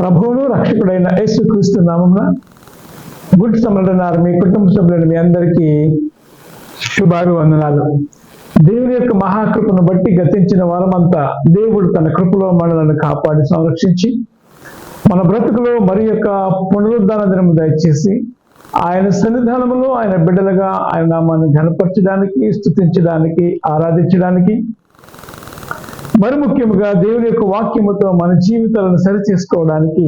ప్రభువును రక్షకుడైన యేసుక్రీస్తు నామమున గుడ్ సమరణ మీ కుటుంబ సభ్యులను మీ అందరికీ శుభాభివందనాలు. దేవుని యొక్క మహాకృపను బట్టి గతించిన వారమంతా దేవుడు తన కృపలో మనలను కాపాడి సంరక్షించి మన బ్రతుకులో మరి యొక్క పునరుద్ధాన దినము దయచేసి ఆయన సన్నిధానములో ఆయన బిడ్డలుగా ఆయన నామాన్ని ఘనపరచడానికి, స్తుతించడానికి, ఆరాధించడానికి, మరి ముఖ్యంగా దేవుని యొక్క వాక్యముతో మన జీవితాలను సరిచేసుకోవడానికి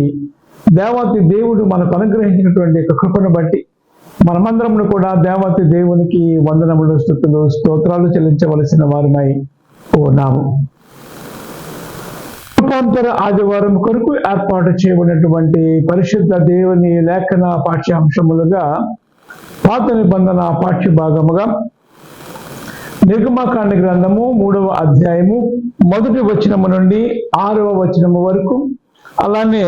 దేవాతి దేవుడు మనకు అనుగ్రహించినటువంటి యొక్క కృపను బట్టి మనమందరమును కూడా దేవాతి దేవునికి వందనములు, స్తుతులు, స్తోత్రాలు చెల్లించవలసిన వారమై ఉన్నాము. రూపాంతర ఆదివారం కొరకు ఏర్పాటు చేయబడినటువంటి పరిశుద్ధ దేవుని లేఖన పాఠ్యాంశములుగా పాత నిబంధన పాఠ్య భాగముగా నిర్గమకాండ గ్రంథము 3వ అధ్యాయము 1వ వచనము నుండి 6వ వచనము వరకు, అలానే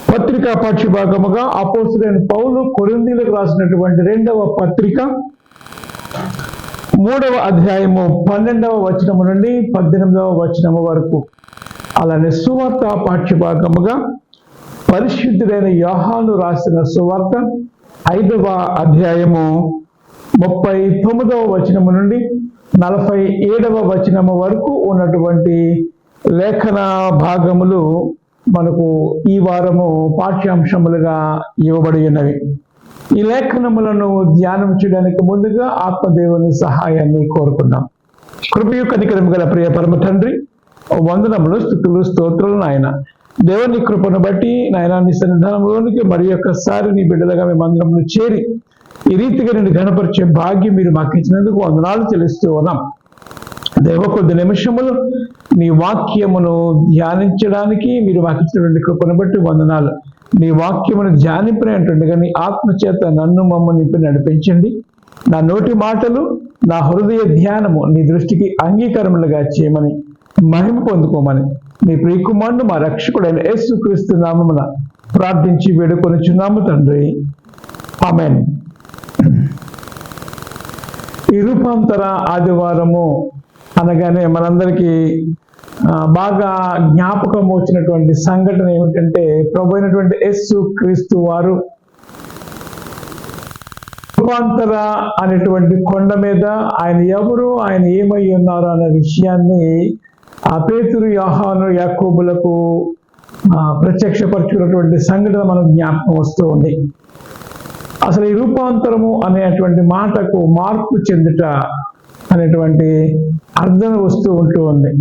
పత్రికా పాఠ్య భాగముగా అపోస్తలుడైన పౌలు కొరింథీయులకు రాసినటువంటి 2వ పత్రిక 3వ అధ్యాయము 12వ వచనము నుండి 18వ వచనము వరకు, అలానే సువార్త పాఠ్య భాగముగా పరిశుద్ధుడైన యోహాను రాసిన సువార్త 5వ అధ్యాయము 39వ వచనము నుండి 47వ వచనము వరకు ఉన్నటువంటి లేఖన భాగములు మనకు ఈ వారము పాఠ్యాంశములుగా ఇవ్వబడి ఉన్నవి. ఈ లేఖనములను ధ్యానం చేయడానికి ముందుగా ఆత్మదేవుని సహాయాన్ని కోరుకున్నాం. కృపయు కనికరము గల ప్రియ పరమ తండ్రి, వందనములు, స్తుతులు, స్తోత్రులు నాయన. దేవుని కృపను బట్టి నాయన నీ సన్నిధానంలోనికి మరి ఒక్కసారి నీ బిడ్డలుగా మేమందరమును చేరి ఈ రీతిగా నేను ఘనపరిచే భాగ్యం మీరు మాకు ఇచ్చినందుకు వందనాలు చెల్లిస్తూ ఉన్నాం. దేవ, కొద్ది నిమిషములు నీ వాక్యమును ధ్యానించడానికి మీరు మాకు ఇచ్చినటువంటి కృపను బట్టి వందనాలు. నీ వాక్యమును ధ్యానింపనేటువంటి నీ ఆత్మచేత నన్ను మమ్మల్ని నింపి నడిపించండి. నా నోటి మాటలు, నా హృదయ ధ్యానము నీ దృష్టికి అంగీకారములుగా చేయమని, మహిమ పొందుకోమని నీ ప్రియకుమారుడు మా రక్షకుడైన యేసుక్రీస్తు నామమున ప్రార్థించి వేడుకొనుచున్నాము తండ్రి, ఆమేన్. ఈ రూపాంతర ఆదివారము అనగానే మనందరికీ బాగా జ్ఞాపకం వచ్చినటువంటి సంఘటన ఏమిటంటే, ప్రభు అయినటువంటి యేసుక్రీస్తు వారు రూపాంతర అనేటువంటి కొండ మీద ఆయన ఎవరు, ఆయన ఏమై ఉన్నారు అనే విషయాన్ని ఆ పేతురు, యోహాను, యాకోబులకు ప్రత్యక్షపరచుకున్నటువంటి సంఘటన మనకు జ్ఞాపకం వస్తూ ఉంది. అసలు ఈ రూపాంతరము అనేటువంటి మాటకు మార్పు చెందుట అనేటువంటి అర్థం వస్తూ ఉంటూ ఉంది.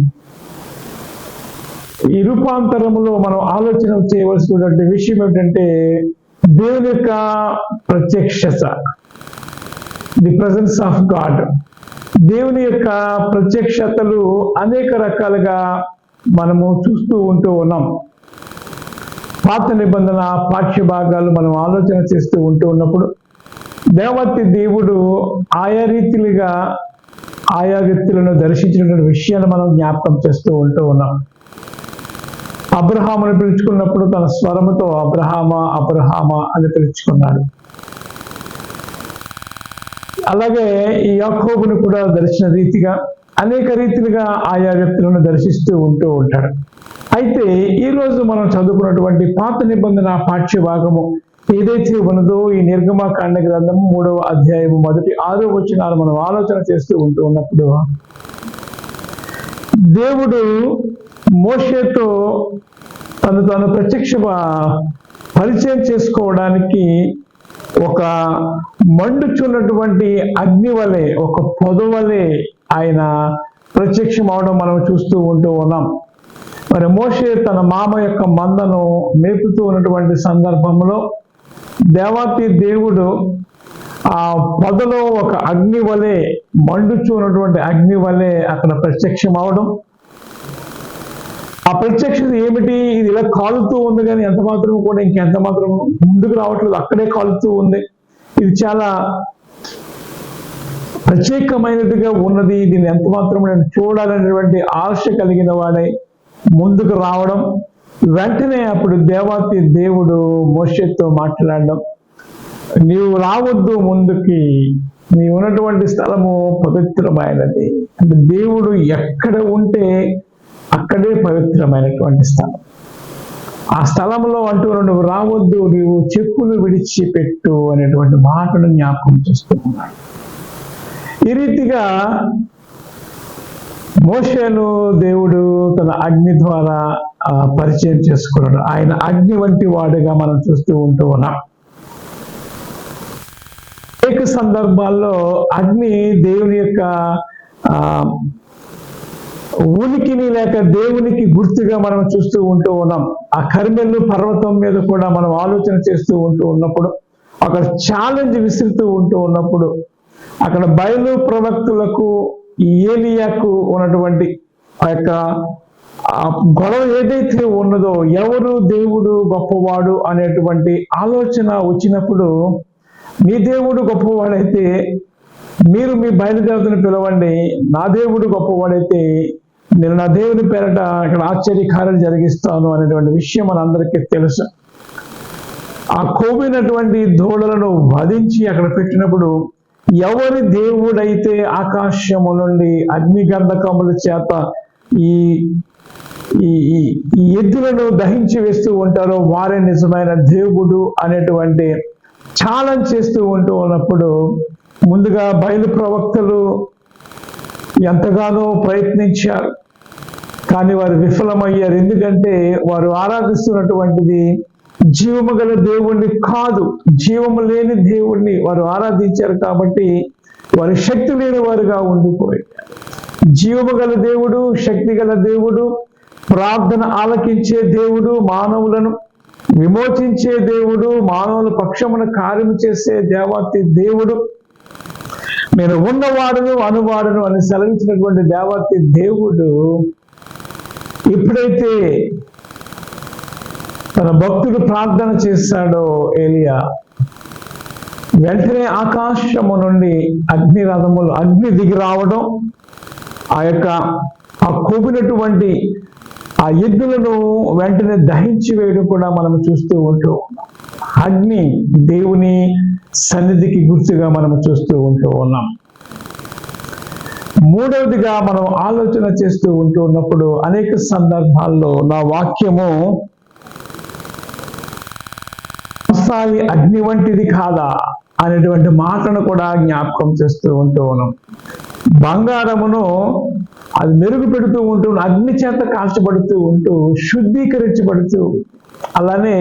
ఈ రూపాంతరములో మనం ఆలోచన చేయవలసినటువంటి విషయం ఏమిటంటే, దేవుని యొక్క ప్రత్యక్షత, ది ప్రెసెన్స్ ఆఫ్ గాడ్. దేవుని యొక్క ప్రత్యక్షతలు అనేక రకాలుగా మనము చూస్తూ ఉంటూ ఉన్నాం. పాత నిబంధన పాఠ్య భాగాలు మనం ఆలోచన చేస్తూ ఉంటూ ఉన్నప్పుడు దేవతి దేవుడు ఆయా రీతిలుగా ఆయా వ్యక్తులను దర్శించినటువంటి విషయాన్ని మనం జ్ఞాపకం చేస్తూ ఉంటూ ఉన్నాం. అబ్రహామును పిలుచుకున్నప్పుడు తన స్వరముతో అబ్రహామా అబ్రహామా అని పిలుచుకున్నాడు. అలాగే ఈ యాకోబును కూడా దర్శన రీతిగా అనేక రీతిలుగా ఆయా వ్యక్తులను దర్శిస్తూ ఉంటూ ఉంటాడు. అయితే ఈరోజు మనం చదువుకున్నటువంటి పాత నిబంధన పాఠ్య భాగము ఏదైతే ఉన్నదో, ఈ నిర్గమకాండ గ్రంథము 3వ అధ్యాయము 1-6 వచనాలు మనం ఆలోచన చేస్తూ ఉంటూ ఉన్నప్పుడు, దేవుడు మోషేతో తను ప్రత్యక్ష పరిచయం చేసుకోవడానికి ఒక మండుచున్నటువంటి అగ్ని వలె, ఒక పొద వలె ఆయన ప్రత్యక్షం అవడం మనం చూస్తూ ఉంటూ ఉన్నాం. మరి మోషే తన మామ యొక్క మందను మేపుతూ ఉన్నటువంటి సందర్భంలో దేవాతి దేవుడు ఆ పొదలో ఒక అగ్ని వలె, మండుచూ ఉన్నటువంటి అగ్ని వలె అక్కడ ప్రత్యక్షం అవడం. ఆ ప్రత్యక్షత ఏమిటి? ఇది ఇలా కాలుతూ ఉంది, కానీ ఎంత మాత్రం కూడా ఇంకెంత మాత్రం ముందుకు రావట్లేదు, అక్కడే కాలుతూ ఉంది. ఇది చాలా ప్రత్యేకమైనదిగా ఉన్నది, దీన్ని ఎంత మాత్రం నేను చూడాలనేటువంటి ఆశ కలిగిన వాడై ముందుకు రావడం. వెంటనే అప్పుడు దేవాతి దేవుడు మోషేతో మాట్లాడడం, నీవు రావద్దు ముందుకి, నీ ఉన్నటువంటి స్థలము పవిత్రమైనది. అంటే దేవుడు ఎక్కడ ఉంటే అక్కడే పవిత్రమైనటువంటి స్థలం. ఆ స్థలంలో అంటూ నువ్వు రావద్దు, నీవు చెప్పులు విడిచిపెట్టు అనేటువంటి మాటను జ్ఞాపకం చేస్తూ ఉన్నాడు. ఈ రీతిగా మోషేను దేవుడు తన అగ్ని ద్వారా పరిచయం చేసుకున్నాడు. ఆయన అగ్ని వంటి వాడుగా మనం చూస్తూ ఉంటూ ఉన్నాం. అనేక సందర్భాల్లో అగ్ని దేవుని యొక్క ఉనికిని లేక దేవునికి గుర్తుగా మనం చూస్తూ ఉంటూ ఉన్నాం. ఆ కర్మెలు పర్వతం మీద కూడా మనం ఆలోచన చేస్తూ ఉంటూ ఉన్నప్పుడు, అక్కడ ఛాలెంజ్ విసురుతూ ఉంటూ ఉన్నప్పుడు, అక్కడ బయలు ప్రవక్తులకు ఏలియాకు ఉన్నటువంటి ఆ యొక్క గొడవ ఏదైతే ఉన్నదో, ఎవరు దేవుడు గొప్పవాడు అనేటువంటి ఆలోచన వచ్చినప్పుడు, మీ దేవుడు గొప్పవాడైతే మీరు మీ బయలుదేవతను పిలవండి, నా దేవుడు గొప్పవాడైతే నేను నా దేవుని పేరట ఇక్కడ ఆశ్చర్యకార్యాలు జరిగిస్తాను అనేటువంటి విషయం మనందరికీ తెలుసు. ఆ కోవినటువంటి దూడలను వధించి అక్కడ పెట్టినప్పుడు, ఎవరి దేవుడైతే ఆకాశము నుండి అగ్నిగంధకముల చేత ఈ ఈ ఎద్దులను దహించి వేస్తూ ఉంటారో వారే నిజమైన దేవుడు అనేటువంటి ఛాలెంజ్ చేస్తూ ఉంటూ ఉన్నప్పుడు, ముందుగా బయలు ప్రవక్తలు ఎంతగానో ప్రయత్నించారు, కానీ వారు విఫలమయ్యారు. ఎందుకంటే వారు ఆరాధిస్తున్నటువంటిది జీవము గల దేవుణ్ణి కాదు, జీవము లేని దేవుణ్ణి వారు ఆరాధించారు. కాబట్టి వారు శక్తి లేని వారుగా ఉండిపోయారు. జీవము గల దేవుడు, శక్తి గల దేవుడు, ప్రార్థన ఆలకించే దేవుడు, మానవులను విమోచించే దేవుడు, మానవుల పక్షమున కార్యము చేసే దేవాతి దేవుడు, నేను ఉన్నవాడును అనువాడును అని సెలవించినటువంటి దేవాతి దేవుడు ఎప్పుడైతే తన భక్తుడు ప్రార్థన చేశాడో ఏలియా, వెంటనే ఆకాశము నుండి అగ్ని రథములు అగ్ని దిగి రావడం, ఆ కోపినటువంటి ఆ ఎద్దులను వెంటనే దహించి వేయడం కూడా మనం చూస్తూ ఉంటూ ఉన్నాం. అగ్ని దేవుని సన్నిధికి గుర్తుగా మనం చూస్తూ ఉంటూ ఉన్నాం. మూడవదిగా మనం ఆలోచన చేస్తూ ఉంటూ ఉన్నప్పుడు, అనేక సందర్భాల్లో నా వాక్యము అగ్ని వంటిది కాదా అనేటువంటి మాటను కూడా జ్ఞాపకం చేస్తూ ఉంటూ ఉన్నాం. బంగారమును అది మెరుగు పెడుతూ ఉంటూ, అగ్ని చేత కాల్చబడుతూ ఉంటూ, శుద్ధీకరించబడుతూ, అలానే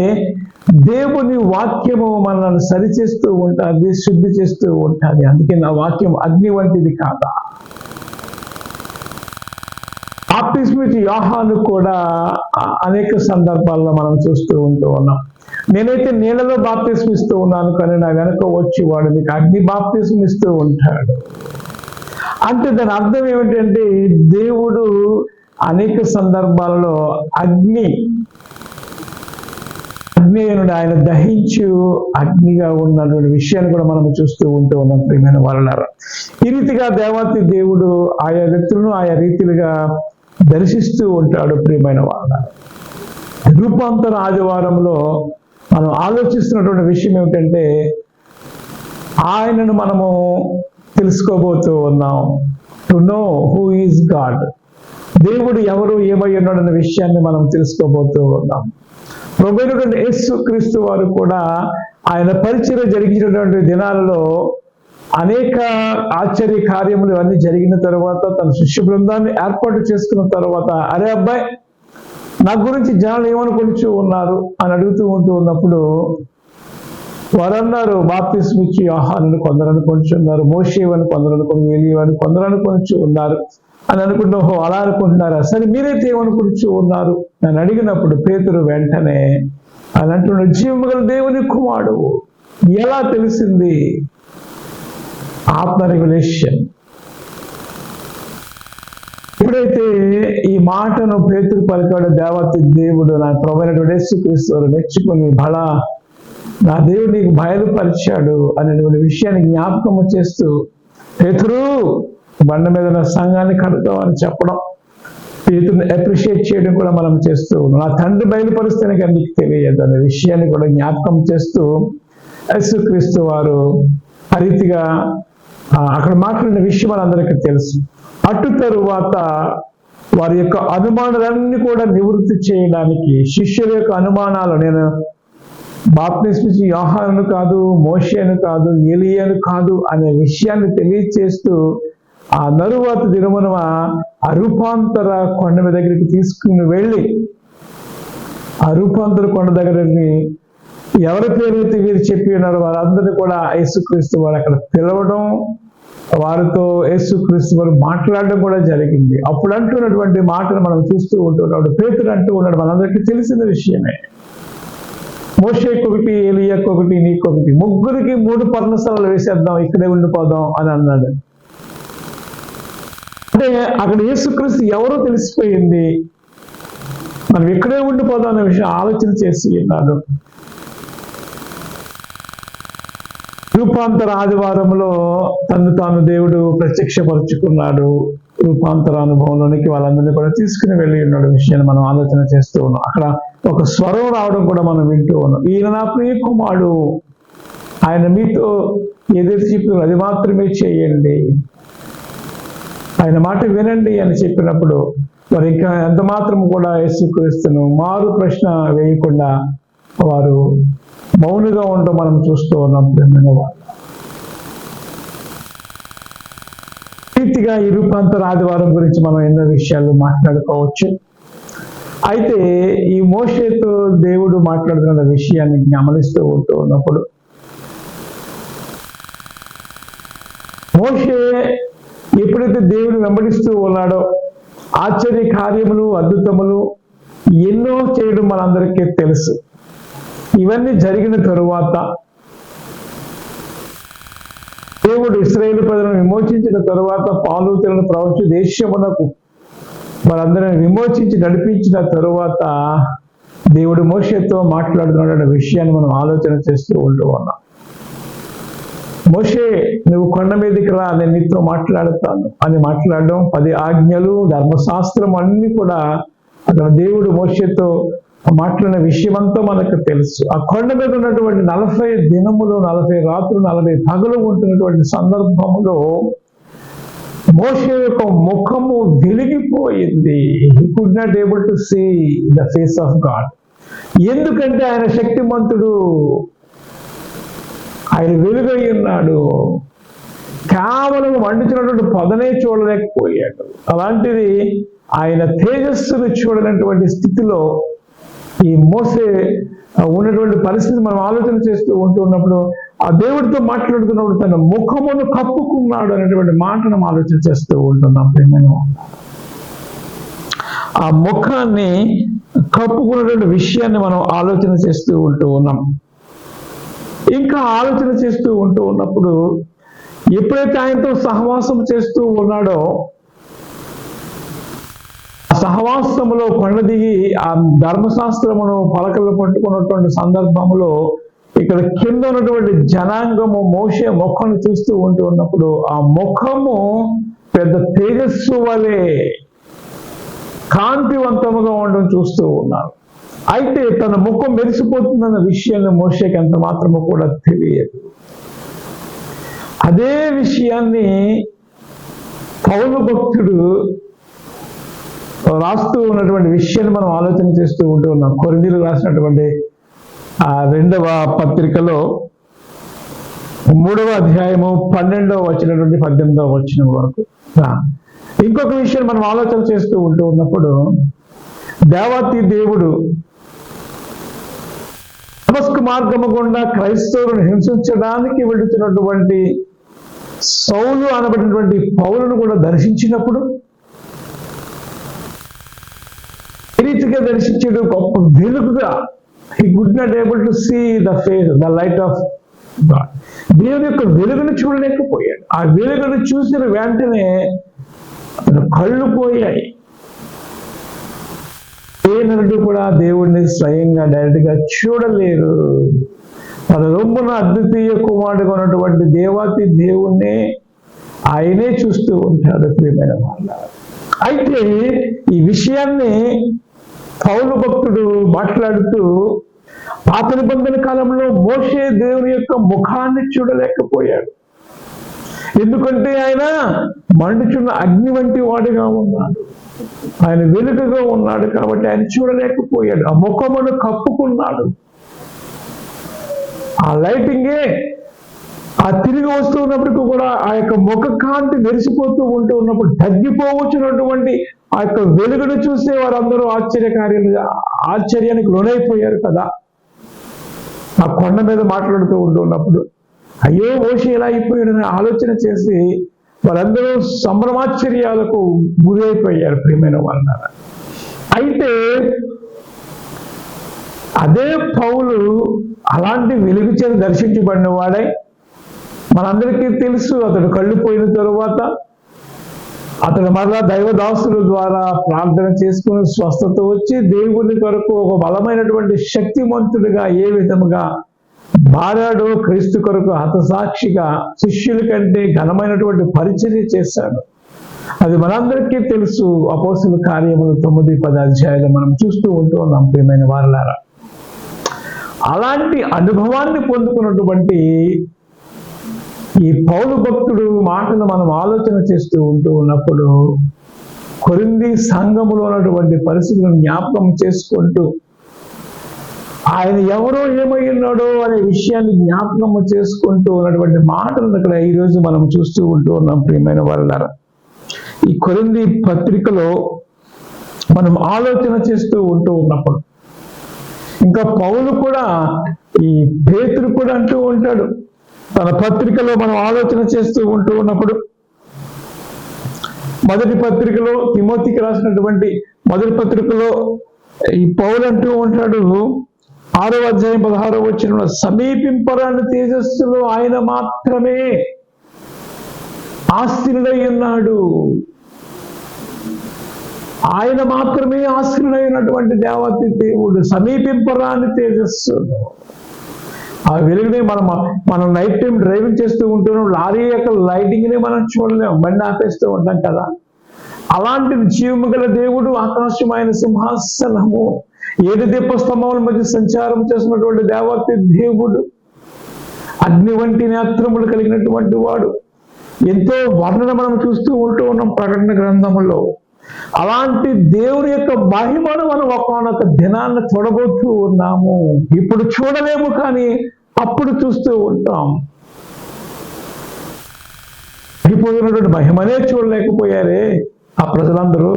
దేవుని వాక్యము మనల్ని సరిచేస్తూ ఉంటుంది, శుద్ధి చేస్తూ ఉంటుంది. అందుకే నా వాక్యం అగ్ని వంటిది కాదా. బాప్తిస్మిచ్చి యోహాను కూడా అనేక సందర్భాల్లో మనం చూస్తూ ఉంటూ ఉన్నాం. నేనైతే నీళ్ళలో బాప్తిస్మ ఇస్తూ ఉన్నాను, కానీ నా వెనక వచ్చి వాడు మీకు అగ్ని బాప్తిస్మ ఇస్తూ ఉంటాడు. అంటే దాని అర్థం ఏమిటంటే, దేవుడు అనేక సందర్భాలలో అగ్నియునుడు ఆయన దహించు అగ్నిగా ఉన్నటువంటి విషయాన్ని కూడా మనం చూస్తూ ఉంటూ ఉన్నాం. ప్రియమైన వాళ్ళారా, ఈ రీతిగా దేవాతి దేవుడు ఆయా వ్యక్తులను ఆయా రీతిలుగా దర్శిస్తూ ఉంటాడు. ప్రియమైన వాళ్ళ రూపాంతర ఆదివారంలో మనం ఆలోచిస్తున్నటువంటి విషయం ఏమిటంటే, ఆయనను మనము తెలుసుకోబోతూ ఉన్నాం. To know who is God, దేవుడు ఎవరు, ఏమై ఉన్నాడు అనే విషయాన్ని మనం తెలుసుకోబోతూ ఉన్నాం. ప్రభువైనటువంటి యేసు క్రీస్తు వారు కూడా ఆయన పరిచర్య జరిగినటువంటి దినాలలో అనేక ఆశ్చర్య కార్యములు అన్ని జరిగిన తర్వాత తన శిష్య బృందాన్ని ఏర్పాటు చేసుకున్న తర్వాత, అరే అబ్బాయి నా గురించి జనాలు ఏమనుకుంటూ ఉన్నారు అని అడుగుతూ ఉంటూ ఉన్నప్పుడు వారన్నారు, బాప్తిస్మిచ్చి యోహానుని కొందరు అనుకుంటున్నారు, మోషేవని కొందరు అనుకుని, ఏలియాని కొందరు అనుకుంటూ ఉన్నారు అని అనుకుంటున్నా. ఓహో అలా అనుకుంటున్నారా, సరే మీరైతే ఏమనుకుంటూ ఉన్నారు అని అడిగినప్పుడు పేతురు వెంటనే అని అంటున్నాడు, జీవము గల దేవుని కుమారుడు. ఎలా తెలిసింది? ఆత్మ రెవల్యూషన్. ఎప్పుడైతే ఈ మాటను పేతురు పలికాడు, దేవతి దేవుడు నా ప్రభువైనటువంటి యేసుక్రీస్తు వారు మెచ్చుకుని, బలా నా దేవుడు నీకు బయలుపరిచాడు అనేటువంటి విషయాన్ని జ్ఞాపకము చేస్తూ, పేతురు బండ మీద నా సంఘాన్ని కడతామని చెప్పడం, పేతురుని అప్రిషియేట్ చేయడం కూడా మనం చేస్తూ ఉన్నాం. నా తండ్రి బయలుపరిస్తేనే కానీ నీకు తెలియదు అనే విషయాన్ని కూడా జ్ఞాపకం చేస్తూ యేసుక్రీస్తు వారు ఆ రీతిగా అక్కడ మాట్లాడిన విషయం మనందరికీ తెలుసు. అటు తరువాత వారి యొక్క అనుమానాలన్నీ కూడా నివృత్తి చేయడానికి, శిష్యుల యొక్క అనుమానాలు, నేను బాప్తిస్మిచ్చి యోహానును కాదు, మోషేను కాదు, ఏలియాను కాదు అనే విషయాన్ని తెలియచేస్తూ ఆ నరువాత దినమున ఆ రూపాంతర కొండ దగ్గరికి తీసుకుని వెళ్ళి, ఆ రూపాంతర కొండ దగ్గరని ఎవరి పేరైతే వీరు చెప్పి ఉన్నారో వారందరినీ కూడా యేసుక్రీస్తు వారు అక్కడ పిలవడం, వారితో యేసుక్రీస్తు వారు మాట్లాడడం కూడా జరిగింది. అప్పుడు అంటున్నటువంటి మాటను మనం చూస్తూ ఉంటున్నాడు. పేతురు అంటూ ఉన్నాడు, మనందరికీ తెలిసిన విషయమే, మోషేకి ఒకటి, ఏలియాకి ఒకటి, నీకొకటి, ముగ్గురికి 3 పర్ణశాలలు వేసేద్దాం, ఇక్కడే ఉండిపోదాం అని అన్నాడు. అంటే అక్కడ యేసుక్రీస్తు ఎవరో తెలిసిపోయింది, మనం ఇక్కడే ఉండిపోదాం అనే విషయం ఆలోచన చేసి ఉన్నాడు. రూపాంతర ఆదివారంలో తను తాను దేవుడు ప్రత్యక్షపరుచుకున్నాడు. రూపాంతర అనుభవంలోనికి వాళ్ళందరినీ కూడా తీసుకుని వెళ్ళి ఉన్నాడు విషయాన్ని మనం ఆలోచన చేస్తూ ఉన్నాం. అక్కడ ఒక స్వరం రావడం కూడా మనం వింటూ ఉన్నాం, ఈయన నా ప్రియ కుమారుడు, ఆయన మీతో ఏదైతే చెప్పిన అది మాత్రమే చేయండి, ఆయన మాట వినండి అని చెప్పినప్పుడు వారు ఇంకా ఎంత మాత్రం కూడా యేసుక్రీస్తును మారు ప్రశ్న వేయకుండా వారు మౌనంగా ఉండడం మనం చూస్తూ ఉన్నాం. రీతిగా ఈ రూపాంతర ఆదివారం గురించి మనం ఎన్నో విషయాలు మాట్లాడుకోవచ్చు. అయితే ఈ మోషేతో దేవుడు మాట్లాడుతున్న విషయాన్ని గమనిస్తూ ఉంటూ ఉన్నప్పుడు, మోషే ఎప్పుడైతే దేవుడు వెంబడిస్తూ ఉన్నాడో ఆశ్చర్య కార్యములు, అద్భుతములు ఎన్నో చేయడం మనందరికీ తెలుసు. ఇవన్నీ జరిగిన తరువాత దేవుడు ఇశ్రాయేలు ప్రజలను విమోచించిన తరువాత, పాలు తేనెలు ప్రవహించు దేశమునకు వారందరిని విమోచించి నడిపించిన తరువాత దేవుడు మోషేతో మాట్లాడుతున్న విషయాన్ని మనం ఆలోచన చేస్తూ ఉంటూ ఉన్నాం. మోషే, నువ్వు కొండ మీదకి రా, నేను నీతో మాట్లాడతాను అని మాట్లాడడం, 10 ఆజ్ఞలు, ధర్మశాస్త్రం అన్ని కూడా అక్కడ దేవుడు మోషేతో మాట్లాడిన విషయం అంతా మనకు తెలుసు. ఆ కొండ మీద ఉన్నటువంటి 40 దినములు, 40 రాత్రులు, 40 పగలు ఉంటున్నటువంటి సందర్భంలో మోషే యొక్క ముఖము వెలిగిపోయింది. He could not able to see the face of God. ఎందుకంటే ఆయన శక్తిమంతుడు, ఆయన వెలుగై ఉన్నాడు. కేవలం మండుచున్నటువంటి పొదనే చూడలేకపోయాడు. అలాంటిది ఆయన తేజస్సును చూడనటువంటి స్థితిలో ఈ మోసే ఉన్నటువంటి పరిస్థితి మనం ఆలోచన చేస్తూ ఉంటున్నప్పుడు, ఆ దేవుడితో మాట్లాడుతున్నప్పుడు తన ముఖమును కప్పుకున్నాడు అనేటువంటి మాటను ఆలోచన చేస్తూ ఉంటున్నాం. ఆ ముఖాన్ని కప్పుకున్నటువంటి విషయాన్ని మనం ఆలోచన చేస్తూ ఉంటూ ఉన్నాం. ఇంకా ఆలోచన చేస్తూ ఉంటూ ఉన్నప్పుడు, ఎప్పుడైతే ఆయనతో సహవాసం చేస్తూ ఉన్నాడో, సహవాసములో కొండ దిగి ఆ ధర్మశాస్త్రమును పలకలు పట్టుకున్నటువంటి సందర్భంలో ఇక్కడ కింద ఉన్నటువంటి జనాంగము మోషే ముఖాన్ని చూస్తూ ఉంటూ ఉన్నప్పుడు, ఆ ముఖము పెద్ద తేజస్సు వలె కాంతివంతముగా ఉండడం చూస్తూ ఉన్నారు. అయితే తన ముఖం మెరిసిపోతుందన్న విషయాన్ని మోషేకి ఎంత మాత్రము కూడా తెలియదు. అదే విషయాన్ని పౌలు భక్తుడు రాస్తూ ఉన్నటువంటి విషయాన్ని మనం ఆలోచన చేస్తూ ఉంటూ ఉన్నాం. కొరింథీయులకు రాసినటువంటి 2వ పత్రికలో 3వ అధ్యాయము 12వ వచనం నుండి 18వ వచనం వరకు. ఇంకొక విషయం మనం ఆలోచన చేస్తూ ఉంటూ ఉన్నప్పుడు, దేవాతి దేవుడు దమస్కు మార్గము గుండా క్రైస్తవులను హింసించడానికి వెళుతున్నటువంటి సౌలు అనబడినటువంటి పౌలును కూడా దర్శించినప్పుడు ఈ రీతిగా దర్శించాడు, గొప్ప వెలుగుగా. He could not able to see the face, the light of God. దేవుని యొక్క వెలుగును చూడలేకపోయాడు. ఆ వెలుగును చూసిన వెంటనే అతను కళ్ళు పోయాయి. ఏ నరుడు కూడా దేవుడిని స్వయంగా డైరెక్ట్ గా చూడలేరు. తన రొమ్మున అద్వితీయ కుమారుడుగా ఉన్నటువంటి దేవాతి దేవుణ్ణి ఆయనే చూస్తూ ఉంటాడు. ప్రియమైన వాళ్ళ, అయితే ఈ విషయాన్ని పౌలు భక్తుడు మాట్లాడుతూ, పాత నిబంధన కాలంలో మోషే దేవుని యొక్క ముఖాన్ని చూడలేకపోయాడు. ఎందుకంటే ఆయన మండుచున్న అగ్ని వంటి వాడుగా ఉన్నాడు, ఆయన వెలుగుగా ఉన్నాడు కాబట్టి ఆయన చూడలేకపోయాడు. ఆ ముఖమును కప్పుకున్నాడు. ఆ లైటింగే ఆ తిరిగి వస్తూ ఉన్నప్పటికీ కూడా ఆ యొక్క ముఖ కాంతి మెరిసిపోతూ ఉంటూ ఉన్నప్పుడు తగ్గిపోవచ్చున్నటువంటి ఆ యొక్క వెలుగును చూసే వారందరూ ఆశ్చర్యానికి లోనైపోయారు కదా. ఆ కొండ మీద మాట్లాడుతూ ఉంటున్నప్పుడు అయ్యో మోషే ఎలా అయిపోయాడని ఆలోచన చేసి వారందరూ సంభ్రమాశ్చర్యాలకు గురైపోయారు. ప్రియమైన వాళ్ళ అయితే అదే పౌలు అలాంటి వెలుగు చేత దర్శించబడిన వాడై, మనందరికీ తెలుసు అతడు కళ్ళు పోయిన తరువాత అతడు మరలా దైవదాసుల ద్వారా ప్రార్థన చేసుకుని స్వస్థత వచ్చి దేవుని కొరకు ఒక బలమైనటువంటి శక్తిమంతుడిగా ఏ విధముగా మారాడో, క్రీస్తు కొరకు హతసాక్షిగా శిష్యుల కంటే ఘనమైనటువంటి పరిచర్య చేశాడు. అది మనందరికీ తెలుసు. అపోస్తలుల కార్యములు 9-10 అధ్యాయాలు మనం చూస్తూ ఉంటూ ఉన్నాం. ప్రియమైన వారలారా, అలాంటి అనుభవాన్ని పొందుకున్నటువంటి ఈ పౌలు భక్తుడు మాటను మనం ఆలోచన చేస్తూ ఉంటూ ఉన్నప్పుడు కొరింథీ సంఘములో ఉన్నటువంటి పరిస్థితులను జ్ఞాపకం చేసుకుంటూ ఆయన ఎవరో ఏమై ఉన్నాడో అనే విషయాన్ని జ్ఞాపకం చేసుకుంటూ ఉన్నటువంటి మాటలను ఇక్కడ ఈరోజు మనం చూస్తూ ఉంటూ ఉన్నాం. ప్రియమైన వారలారా, ఈ కొరింథీ పత్రికలో మనం ఆలోచన చేస్తూ ఉంటూ ఉన్నప్పుడు ఇంకా పౌలు కూడా, ఈ పేతురు కూడా అంటూ ఉంటాడు తన పత్రికలో మనం ఆలోచన చేస్తూ ఉంటూ ఉన్నప్పుడు, మొదటి పత్రికలో తిమోతికి రాసినటువంటి మొదటి పత్రికలో ఈ పౌలు అంటూ ఉంటాడు 6వ అధ్యాయం 16వ వచనంలో, సమీపింపరాని తేజస్సులో ఆయన మాత్రమే ఆశ్రయుడై ఉన్నాడు. ఆయన మాత్రమే ఆశ్రయుడై ఉన్నటువంటి దేవతి దేవుడు సమీపింపరాని తేజస్సులో. ఆ వెలుగునే మనం నైట్ టైం డ్రైవింగ్ చేస్తూ ఉంటున్నాం, లారీ యొక్క లైటింగ్ ని మనం చూడలేం, బండి ఆపేస్తూ ఉంటాం కదా. అలాంటి జీవము గల దేవుడు, ఆకాశమైన సింహాసనము, 7 దీపస్తంభముల మధ్య సంచారం చేసినటువంటి దేవతి దేవుడు, అగ్ని వంటి నేత్రములు కలిగినటువంటి వాడు, ఎంతో వర్ణన మనం చూస్తూ ఉంటూ ఉన్నాం ప్రకటన గ్రంథములో. అలాంటి దేవుని యొక్క మహిమను మనం ఒకనొక దినాన్ని చూడబోతూ ఉన్నాము. ఇప్పుడు చూడలేము, కానీ అప్పుడు చూస్తూ ఉంటాం. అయిపోయినటువంటి మహిమనే చూడలేకపోయారే ఆ ప్రజలందరూ.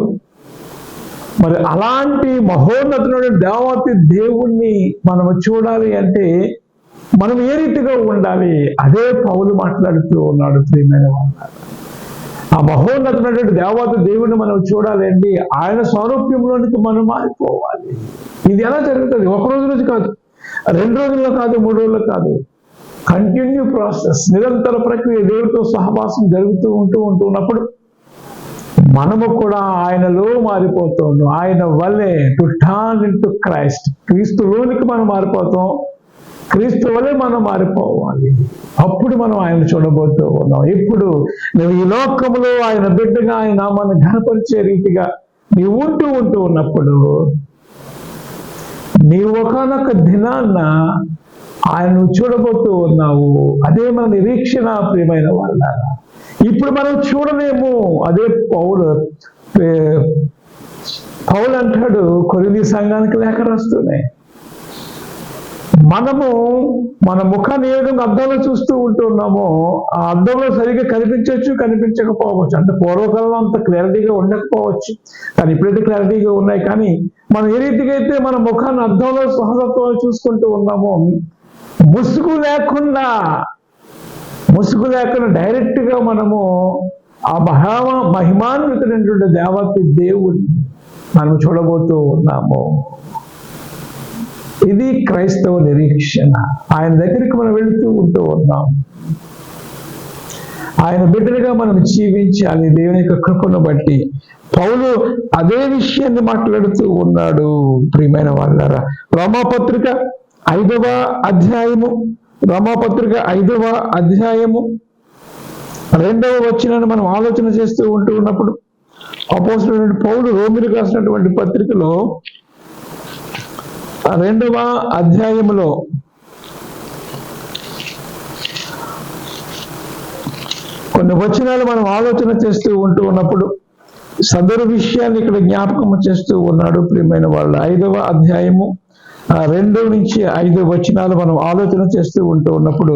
మరి అలాంటి మహోన్నతుడు దేవతి దేవుణ్ణి మనం చూడాలి అంటే మనం ఏ రీతిగా ఉండాలి? అదే పౌలు మాట్లాడుతూ ఉన్నాడు. ప్రియమైన వాళ్ళ, ఆ మహోన్నతుడైనటువంటి దేవత దేవుడిని మనం చూడాలి అండి, ఆయన స్వరూప్యంలోనికి మనం మారిపోవాలి. ఇది ఎలా జరుగుతుంది? ఒక రోజు నుంచి కాదు, 2 రోజుల్లో కాదు, 3 రోజుల్లో కాదు. కంటిన్యూ ప్రాసెస్, నిరంతర ప్రక్రియ. దేవుడితో సహవాసం జరుగుతూ ఉంటున్నప్పుడు మనము కూడా ఆయనలో మారిపోతూ ఉన్నాం. ఆయన వల్లే టు టర్న్ ఇంటూ క్రైస్ట్, క్రీస్తులోనికి మనం మారిపోతాం. క్రీస్తు వల్లే మనం మారిపోవాలి. అప్పుడు మనం ఆయన చూడబోతూ ఉన్నాం. ఇప్పుడు నువ్వు ఈ లోకములో ఆయన బిడ్డగా, ఆయన నామాన్ని ఘనపరిచే రీతిగా నీవు ఉంటూ ఉన్నప్పుడు నీవు ఒకనొక దినాన్న ఆయన చూడబోతూ ఉన్నావు. అదే మన నిరీక్షణ. ప్రియమైన వాళ్ళ, ఇప్పుడు మనం చూడలేము. అదే పౌలు అంటాడు కొరింథీ సంఘానికి లేఖ రాస్తూనే, మనము మన ముఖాన్ని ఏ విధంగా అద్దంలో చూస్తూ ఉంటున్నామో ఆ అద్దంలో సరిగ్గా కనిపించకపోవచ్చు. అంటే పూర్వకాలంలో అంత క్లారిటీగా ఉండకపోవచ్చు, కానీ ఇప్పుడైతే క్లారిటీగా ఉన్నాయి. కానీ మనం ఏ రీతిగా అయితే మన ముఖాన్ని అద్దంలో సహజత్వం చూసుకుంటూ ఉన్నామో, ముసుగు లేకుండా డైరెక్ట్ గా మనము ఆ మహిమాన్వితుడైనటువంటి దేవతి దేవుడిని మనం చూడబోతూ ఉన్నాము. ఇది క్రైస్తవ నిరీక్షణ. ఆయన దగ్గరికి మనం వెళుతూ ఉన్నాం. ఆయన బిడ్డలుగా మనం జీవించాలి దేవుని యొక్క కృపను బట్టి. పౌలు అదే విషయాన్ని మాట్లాడుతూ ఉన్నాడు. ప్రియమైన వాళ్ళారా, రోమాపత్రిక 5వ అధ్యాయము 2వ వచనాన్ని మనం ఆలోచన చేస్తూ ఉన్నప్పుడు అపోస్తలుడైన పౌలు రోమీయులకు రాసినటువంటి పత్రికలో 2వ కొన్ని వచనాలు మనం ఆలోచన చేస్తూ ఉంటూ ఉన్నప్పుడు సదరు విషయాన్ని ఇక్కడ జ్ఞాపకం చేస్తూ ఉన్నాడు ప్రియమైన వాళ్ళు. 5వ అధ్యాయము 2 నుంచి 5 వచనాలు మనం ఆలోచన చేస్తూ ఉంటూ ఉన్నప్పుడు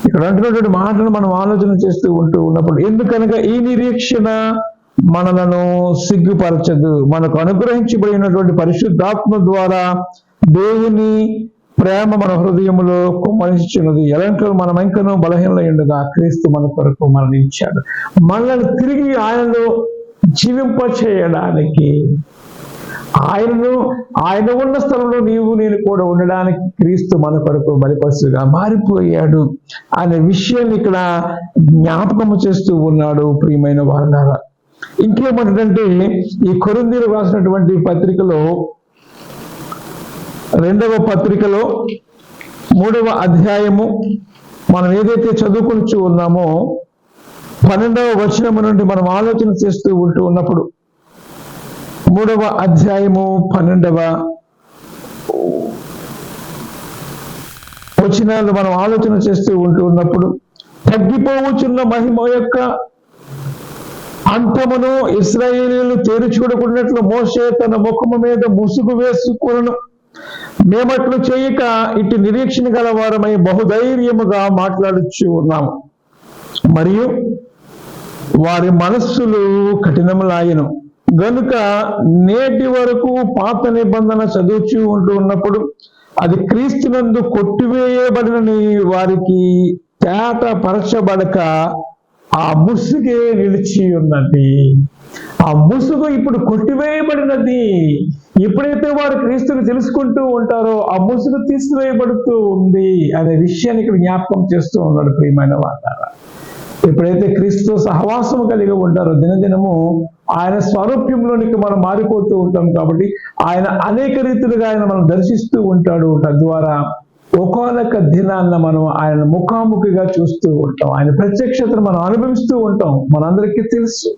ఇక్కడ అంటున్నటువంటి మాటలు మనం ఆలోచన చేస్తూ ఉంటూ ఉన్నప్పుడు, ఎందుకనగా ఈ నిరీక్షణ మనలను సిగ్గుపరచదు, మనకు అనుగ్రహించబడినటువంటి పరిశుద్ధాత్మ ద్వారా దేవుని ప్రేమ మన హృదయములో కుమ్మరించున్నది. ఎలాంటి మనం ఇంకనూ బలహీనలై ఉండగా క్రీస్తు మన కొరకు మరణించాడు. మనల్ని తిరిగి ఆయనలో జీవింప చేయడానికి, ఆయన ఉన్న స్థలంలో నీవు నేను కూడా ఉండడానికి క్రీస్తు మన కొరకు బలిపశువుగా మారిపోయాడు అనే విషయాన్ని ఇక్కడ జ్ఞాపకము చేస్తూ ఉన్నాడు ప్రియమైన వారులారా. ఇంకేమంటే ఈ కొరింథీయులకు రాసినటువంటి పత్రికలో 2వ పత్రికలో 3వ అధ్యాయము మనం ఏదైతే చదువుకుంటూ ఉన్నామో 12వ వచనం నుండి మనం ఆలోచన చేస్తూ ఉంటూ ఉన్నప్పుడు 3వ అధ్యాయము 12వ వచనాలు మనం ఆలోచన చేస్తూ ఉంటూ ఉన్నప్పుడు, తగ్గిపోవచ్చున్న మహిమ యొక్క అంతమును ఇశ్రాయేలీయులు తేరి చూడకున్నట్లు మోషే తన ముఖము మీద ముసుగు వేసుకొనును. మేమట్లు చేయక ఇటు నిరీక్షణ గల వారమై బహుధైర్యముగా మాట్లాడుచు ఉన్నాము. మరియు వారి మనస్సులు కఠినములాయను గనుక నేటి వరకు పాత నిబంధన చదువుచూ ఉంటూ ఉన్నప్పుడు అది క్రీస్తునందు కొట్టివేయబడిన వారికి తేట పరచబడక ఆ ముసుగే నిలిచి ఉన్నది. ఆ ముసుగు ఇప్పుడు కొట్టివేయబడినది. ఎప్పుడైతే వారు క్రీస్తుని తెలుసుకుంటూ ఉంటారో ఆ ముసుగు తీసివేయబడుతూ ఉంది అనే విషయాన్ని ఇక్కడ జ్ఞాపకం చేస్తూ ఉన్నాడు ప్రియమైన వారు. ఎప్పుడైతే క్రీస్తు సహవాసం కలిగి ఉంటారో దినదినము ఆయన స్వరూప్యంలోనికి మనం మారిపోతూ ఉంటాం. కాబట్టి ఆయన అనేక రీతిలుగా ఆయన మనం దర్శిస్తూ ఉంటాడు. తద్వారా ఒకానొక దినాన్న మనం ఆయన ముఖాముఖిగా చూస్తూ ఉంటాం. ఆయన ప్రత్యక్షతను మనం అనుభవిస్తూ ఉంటాం. మనందరికీ తెలుసు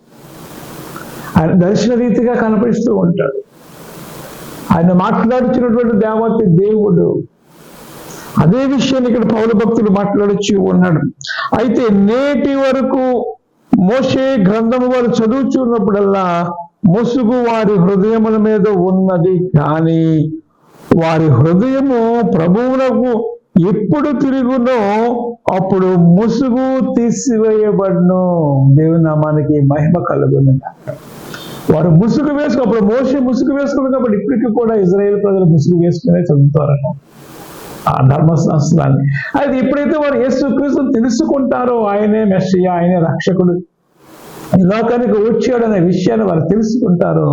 ఆయన దర్శన రీతిగా కనపడిస్తూ ఉంటాడు. ఆయన మాట్లాడుతున్నటువంటి దేవత దేవుడు. అదే విషయాన్ని ఇక్కడ పౌలు భక్తుడు మాట్లాడుచూ ఉన్నాడు. అయితే నేటి వరకు మోషే గ్రంథము వారు చదువుచున్నప్పుడల్లా ముసుగు వారి హృదయముల మీద ఉన్నది, కానీ వారి హృదయము ప్రభువునకు ఎప్పుడు తిరుగునో అప్పుడు ముసుగు తీసివేయబడును. దేవుని నామానికి మహిమ కలుగును. వారు ముసుగు అప్పుడు మోషే ముసుగు వేసుకున్నారు కాబట్టి ఇప్పటికీ కూడా ఇజ్రాయేల్ ప్రజలు ముసుగు వేసుకునే చదువుతారట ఆ ధర్మశాస్త్రాన్ని. అయితే ఎప్పుడైతే వారు యేసుక్రీస్తును తెలుసుకుంటారో ఆయనే మెస్సియా, ఆయనే రక్షకుడు, ఈ లోకానికి వచ్చాడనే విషయాన్ని వారు తెలుసుకుంటారో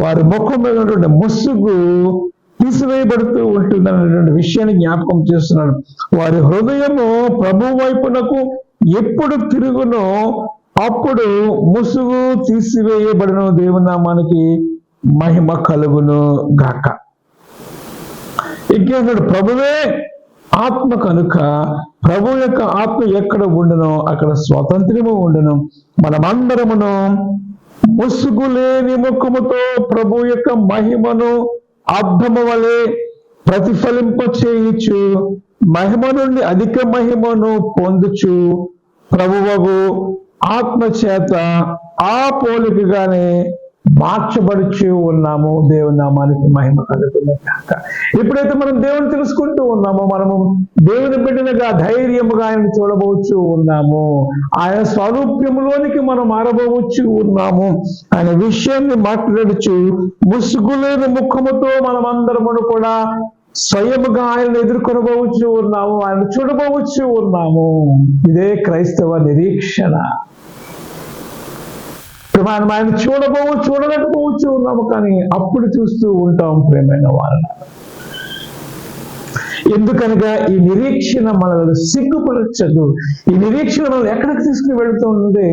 వారి ముఖం మీద ఉన్నటువంటి ముసుగు తీసివేయబడుతూ ఉంటుందనేటువంటి విషయాన్ని జ్ఞాపకం చేస్తున్నాడు. వారి హృదయము ప్రభు వైపునకు ఎప్పుడు తిరుగునో అప్పుడు ముసుగు తీసివేయబడిన. దేవుని నామానికి మహిమ కలుగును గాక. ఇంకేంటాడు, ప్రభువే ఆత్మ కనుక ప్రభు యొక్క ఆత్మ ఎక్కడ ఉండునో అక్కడ స్వాతంత్ర్యము ఉండును. మనమందరమును ముసుగు లేని ముఖముతో ప్రభు యొక్క మహిమను అర్థము వలె ప్రతిఫలింప చేయుచు మహిమ నుండి అధిక మహిమను పొందుచు ప్రభువగు ఆత్మ చేత ఆ పోలికగానే మార్చబడుచు ఉన్నాము. దేవుని నామానికి మహిమ కలుగును గాక. ఎప్పుడైతే మనం దేవుని తెలుసుకుంటూ ఉన్నామో మనము దేవుని బిడ్డలుగా ధైర్యముగా ఆయన చూడబోచు ఉన్నాము. ఆయన స్వరూప్యములోనికి మనం మారబోవచ్చు ఉన్నాము అనే విషయాన్ని మాట్లాడుచు ముసుగులేని ముఖముతో మనమందరము కూడా స్వయముగా ఆయన ఎదుర్కొనబోవచ్చు ఉన్నాము, ఆయన చూడబోవచ్చు ఉన్నాము. ఇదే క్రైస్తవ నిరీక్షణ. మనం ఆయన చూడలేకపోవచ్చు ఉన్నాము, కానీ అప్పుడు చూస్తూ ఉంటాం ప్రేమైన వారు. ఎందుకనగా ఈ నిరీక్షణ మనల్ని సిగ్గుపరచదు. ఈ నిరీక్షణ మనల్ని ఎక్కడికి తీసుకుని వెళుతూ ఉంది?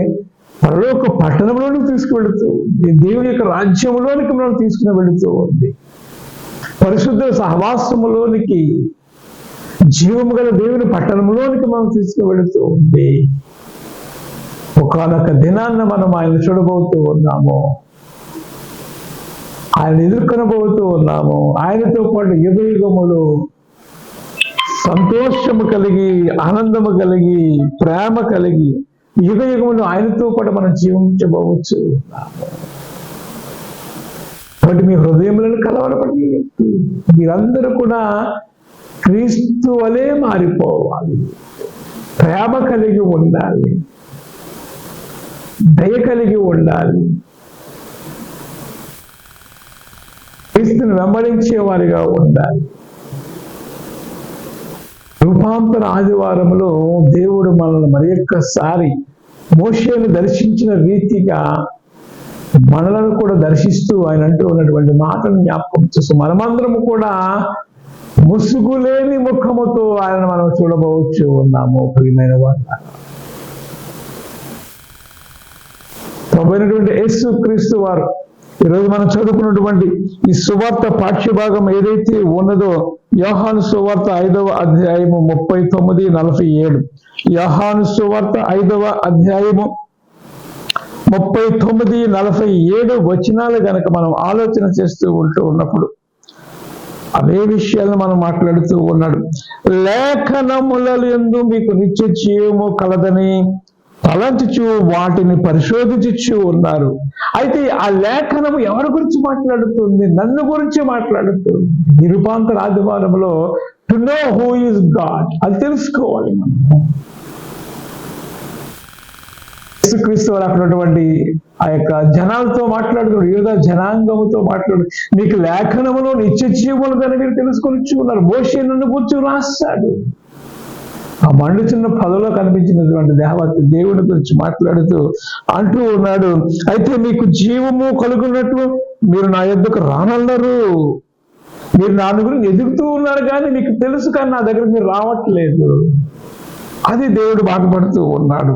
పరలోక పట్టణంలోనికి తీసుకువెళుతూ ఉంది. దేవుని యొక్క రాజ్యంలోనికి మనం తీసుకుని వెళుతూ ఉంది. పరిశుద్ధ సహవాసములోనికి, జీవము గల దేవుని పట్టణంలోనికి మనం తీసుకుని వెళుతూ ఉంది. ఒకనొక దినాన్న మనం ఆయన చూడబోతూ ఉన్నాము, ఆయన ఎదుర్కొనబోతూ ఉన్నాము. ఆయనతో పాటు యుగ యుగములు సంతోషము కలిగి, ఆనందము కలిగి, ప్రేమ కలిగి యుగ యుగములు ఆయనతో కూడా మనం జీవించబోవచ్చు. కాబట్టి మీ హృదయములను కలవరపడి మీరందరూ కూడా క్రీస్తు వలె మారిపోవాలి. ప్రేమ కలిగి ఉండాలి, దయ కలిగి ఉండాలి, క్రీస్తుని వెంబడించే వారిగా ఉండాలి. రూపాంతర ఆదివారంలో దేవుడు మనల్ని మరి ఒక్కసారి మోషేను దర్శించిన రీతిగా మనలను కూడా దర్శిస్తూ ఆయన అంటూ ఉన్నటువంటి మాటను జ్ఞాపకం చేస్తూ మనమందరము కూడా ముసుగులేని ముఖముతో ఆయన మనం చూడబోవచ్చు ఉన్నాము. ప్రియమైన వారు, ప్రభువైనటువంటి యేసు క్రీస్తు వారు ఈరోజు మనం చదువుకున్నటువంటి ఈ సువార్త పాఠ్యభాగం ఏదైతే ఉన్నదో, యోహాను సువార్త 5వ అధ్యాయము 39-47. యోహాను సువార్త 5వ అధ్యాయము 39-47 వచనాలు గనక మనం ఆలోచన చేస్తూ ఉన్నప్పుడు అవే విషయాలను మనం మాట్లాడుతూ ఉన్నాడు. లేఖనములలో యందు మీకు నిత్య జీవము కలదని తలంచుచు వాటిని పరిశోధించు ఉన్నారు. అయితే ఆ లేఖనము ఎవరి గురించి మాట్లాడుతుంది? నన్ను గురించి మాట్లాడుతుంది. నిరూపాంతర ఆదివారంలో to know who is God, అది తెలుసుకోవాలి మనం. యేసుక్రీస్తు వారు అక్కడటువంటి ఆ యొక్క జనాలతో మాట్లాడుతున్నాడు, యూదా జనాంగముతో మాట్లాడు, మీకు లేఖనములో నిత్య జీవములు కానీ మీరు తెలుసుకొని ఉన్నారు. మోషే నన్ను గురించి రాస్తాడు. ఆ మండుచున్న పదవిలో కనిపించినటువంటి దేవత దేవుని గురించి మాట్లాడుతూ అంటూ ఉన్నాడు, అయితే మీకు జీవము కలుగున్నట్లు మీరు నా యొద్దకు రానన్నారు. మీరు నా గురించి ఎదుగుతూ ఉన్నారు కానీ మీకు తెలుసు కానీ నా దగ్గర మీరు రావట్లేదు. అది దేవుడు బాధపడుతూ ఉన్నాడు.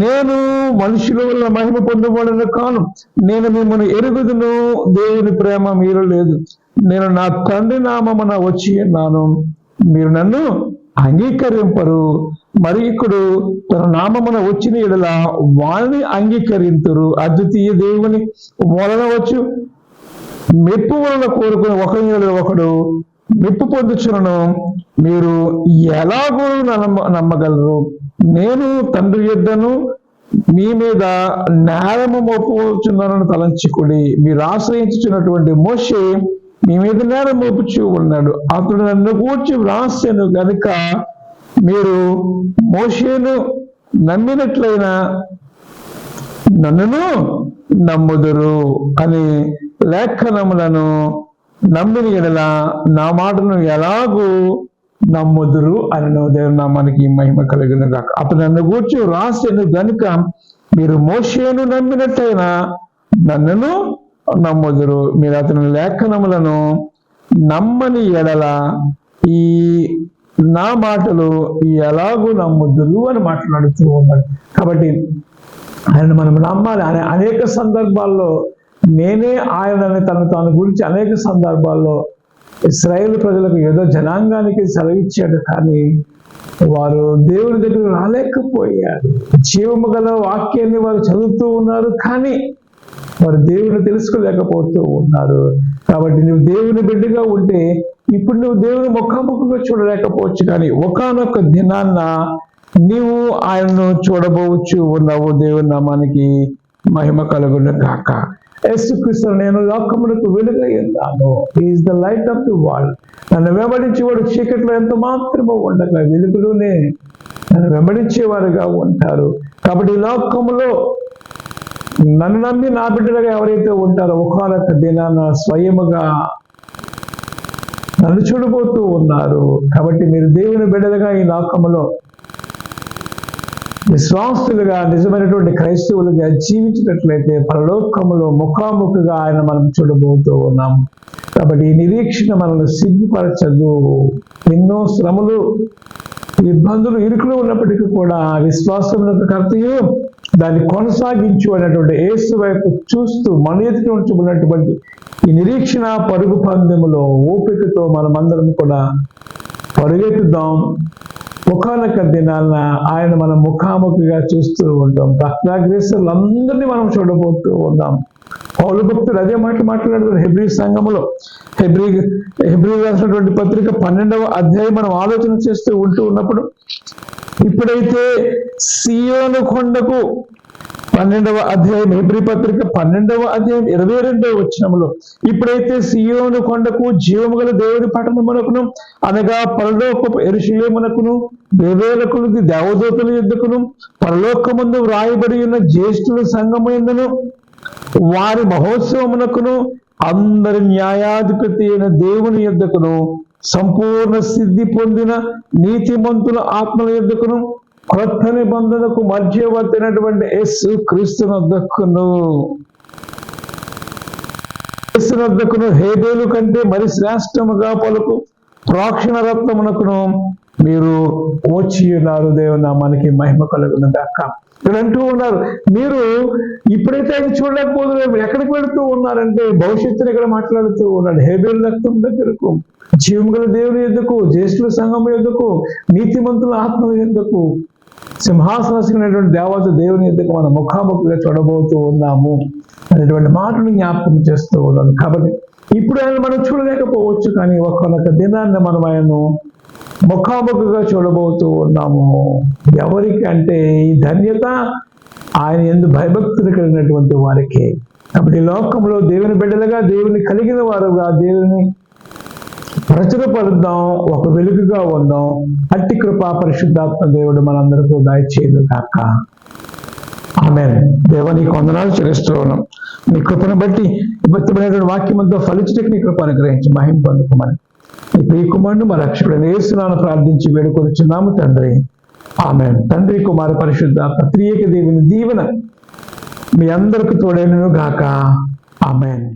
నేను మనుషుల వల్ల మహిమ పొందబడిన కాను, నేను మిమ్మల్ని ఎరుగుదును, దేవుని ప్రేమ మీరు లేదు. నేను నా తండ్రి నామమున వచ్చి ఉన్నాను, మీరు నన్ను అంగీకరింపరు. మరి ఇప్పుడు తన నామమున వచ్చిన ఎడల వాళ్ళని అంగీకరింతురు. అద్వితీయ దేవుని వలన వచ్చు మెప్పు వలన కోరుకుని ఒకరి ఒకడు మెప్పు పొందుచులను మీరు ఎలాగో నమ్మగలరు. నేను తండ్రి యొద్దను మీ మీద నేరము మోపుచున్నానని తలంచుకుడి. మీరు ఆశ్రయించుచున్నటువంటి మోషే మీ మీద నేరం మోపుచూ ఉన్నాడు. అతడు నన్ను కూర్చి వ్రాసాను గనుక మీరు మోషేను నమ్మినట్లయినా నన్నును నమ్ముదురు అని లేఖనములను నమ్మిన ఎడల నా మాటను ఎలాగూ నమ్ముదురు అని దేవుని నామానికి మహిమ కలిగిన గాక. అతడు నన్ను కూర్చి వ్రాసాను గనుక మీరు మోషేను నమ్మినట్లయినా నన్నును నమ్ముదురు. మీరు అతని లేఖనములను నమ్మని ఎడల ఈ నా మాటలు ఎలాగూ నమ్ముదురు అని మాట్లాడుతూ ఉన్నాడు. కాబట్టి ఆయన మనం నమ్మాలి. ఆయన అనేక సందర్భాల్లో నేనే ఆయనని తను గురించి అనేక సందర్భాల్లో ఇశ్రాయేలు ప్రజలకు ఏదో జనాంగానికి సెలవిచ్చాడు కానీ వారు దేవుని దగ్గర రాలేకపోయారు. జీవము గల వాక్యాన్ని వారు చదువుతూ ఉన్నారు కానీ వారు దేవుని తెలుసుకోలేకపోతూ ఉన్నారు. కాబట్టి నువ్వు దేవుని బిడ్డగా ఉంటే ఇప్పుడు నువ్వు దేవుని ముఖాముఖంగా చూడలేకపోవచ్చు కానీ ఒకానొక దినాన్న నీవు ఆయనను చూడబోవచ్చు ఉన్నావు. దేవుని నామానికి మహిమ కలుగును గాక. యేసుక్రీస్తు నేను లోకములకు వెలుగై ఉన్నాను. He is the light of the world. నన్ను వెంబడించేవాడు చీకట్లో ఎంత మాత్రమో ఉండగా వెలుగులోనే నన్ను వెంబడించేవారుగా ఉంటారు. కాబట్టి ఈ లోకములో నన్ను నమ్మి నా బిడ్డలుగా ఎవరైతే ఉంటారో ఒకనొక దినాన స్వయముగా నన్ను చూడబోతూ ఉన్నారు. కాబట్టి మీరు దేవుని బిడ్డలుగా ఈ లోకములో విశ్వాసులుగా నిజమైనటువంటి క్రైస్తవులుగా జీవించినట్లయితే పరలోకములో ముఖాముఖిగా ఆయన మనం చూడబోతూ ఉన్నాం. కాబట్టి ఈ నిరీక్షణ మనల్ని సిగ్గుపరచదు. ఎన్నో శ్రమలు ఇబ్బందులు ఇరుకులు ఉన్నప్పటికీ కూడా విశ్వాసములకు కర్తయు దాన్ని కొనసాగించు అనేటువంటి యేసు వైపు చూస్తూ మన ఎదుటి ఉంచుకున్నటువంటి ఈ నిరీక్షణ పరుగు పందెములో ఓపికతో మనమందరం కూడా పరుగెత్తుదాం. ముఖానొక దినాల ఆయన మనం ముఖాముఖిగా చూస్తూ ఉంటాం. భక్తాగ్రేసులందరినీ మనం చూడబోతూ ఉన్నాం. పౌలు భక్తుడు అదే మాట్లాడుతున్నారు హెబ్రీ సంఘములో. హెబ్రీ రాసినటువంటి పత్రిక 12వ అధ్యాయం మనం ఆలోచన చేస్తూ ఉంటూ ఉన్నప్పుడు ఇప్పుడైతే సియోను కొండకు 12వ అధ్యాయం హెబ్రీ పత్రిక 12వ అధ్యాయం 22వ వచనములో, ఇప్పుడైతే సియోను కొండకు జీవము గల దేవుని పట్టణమునకును అనగా పరలోకపు యెరూషలేమునకును దేవేలకులకి దేవదూతల యుద్ధకును పరలోకమందు వ్రాయబడి ఉన్న జ్యేష్ఠుల సంఘము యందును వారి మహోత్సవమునకును అందరి న్యాయాధిపతి అయిన దేవుని యుద్ధకును సంపూర్ణ సిద్ధి పొందిన నీతిమంతుల ఆత్మల యుద్ధకును క్రొత్త నిబంధనకు మధ్యవర్తైనటువంటి యేసు క్రీస్తునొద్దకును హేబేలు కంటే మరి శ్రేష్టముగా పలుకు ప్రోక్షణ రత్నమునకును మీరు వచ్చి ఉన్నారు. దేవుని నామానికి మహిమ కలుగును గాక. ఇక్కడ అంటూ ఉన్నారు, మీరు ఇప్పుడైతే ఆయన చూడలేకపోతున్నారు, ఎక్కడికి వెళుతూ ఉన్నారంటే భవిష్యత్తుని ఇక్కడ మాట్లాడుతూ ఉన్నాడు. హేబేలు రక్తం దగ్గరకు, జీవము గల దేవుని యుద్ధకు, జ్యేష్ఠుల సంఘం యుద్ధకు, నీతిమంతుల ఆత్మ యుద్ధకు, సింహాసనమైనటువంటి దేవత దేవుని యుద్ధకు మనం ముఖాముఖిగా చూడబోతూ ఉన్నాము అనేటువంటి మాటను జ్ఞాపకం చేస్తూ ఉన్నాను. కాబట్టి ఇప్పుడు ఆయన మనం చూడలేకపోవచ్చు, కానీ ఒక్కొక్క దినాన్ని మనం ఆయనను ముఖాముఖిగా చూడబోతూ ఉన్నాము. ఎవరికి అంటే ఈ ధన్యత ఆయన యందు భయభక్తులు కలిగినటువంటి వారికి. కాబట్టి లోకంలో దేవుని బిడ్డలుగా, దేవుని కలిగిన వారుగా దేవుని ప్రచురపరుద్దాం, ఒక వెలుగుగా ఉందాం. అట్టి కృపా పరిశుద్ధాత్మ దేవుడు మనందరికీ దయచేయను కాక. ఆమేన్. దేవానికి వందనాలు చెల్లిస్తూ ఉన్నాం. నీ కృపను బట్టి విభక్తమైనటువంటి వాక్యమంతో ఫలించడానికి నీ కృప అనుగ్రహించి మహిమ పొందుకోమని నీ ప్రియకుమారుడు మా రక్షకుడైన యేసునామమున ప్రార్థించి వేడుకొనుచున్నాము తండ్రి. ఆమేన్. తండ్రి, కుమార పరిశుద్ధాత్మ త్రియేక దేవుని దీవెన మీ అందరికి తోడైనను గాక. ఆమేన్.